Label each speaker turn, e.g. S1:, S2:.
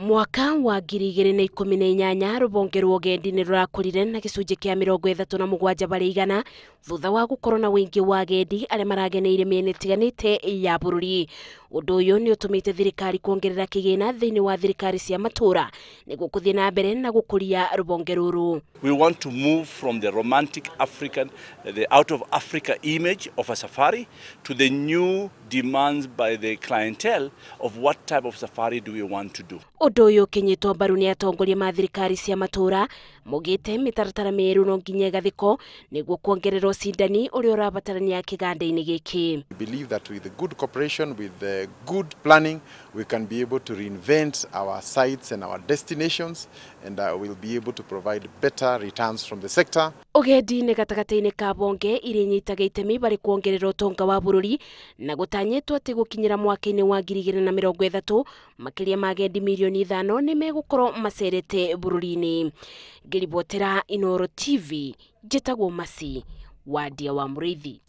S1: Mwaka wa 2018 rubonge rwa ugendi ni rurakurire na gicunji kia 37% thutha wa gukorwo na wingi wa agendi aria marageneire miena itiganite ya bururi. Undu uyu ni utumite thirikari kuongerera kigina thiini wa thirikari cia matura niguo kuthie na mbere na gukuria rubonge ruru.
S2: We want to move from the romantic African, the out of Africa image of a safari to the new demands by the clientele of what type of safari do we want to do.
S1: Undu uyu kinyitwo mbaru ni atongoria ma thirikari cia matura mugite mitaratara miru no nginya gathiko niguo kuongerera ucindani uria urabatarania kiganda-ini giki.
S3: We believe that with the good cooperation, with the good planning, we can be able to reinvent our sites and our destinations, and we'll be able to provide better returns from the sector.
S1: Ugendi ni gatagati-ini ka bonge iria inyitaga itemi bari kuongerera utonga wa bururi na gutanyitwo ati gukinyira mwaka-ini wa 2030 makiria ma agendi milioni 5 ni megukorwo macerete bururi-ini. Ngiribotera Inooro TV, njitagwo Masi, wadia wa Muriithi.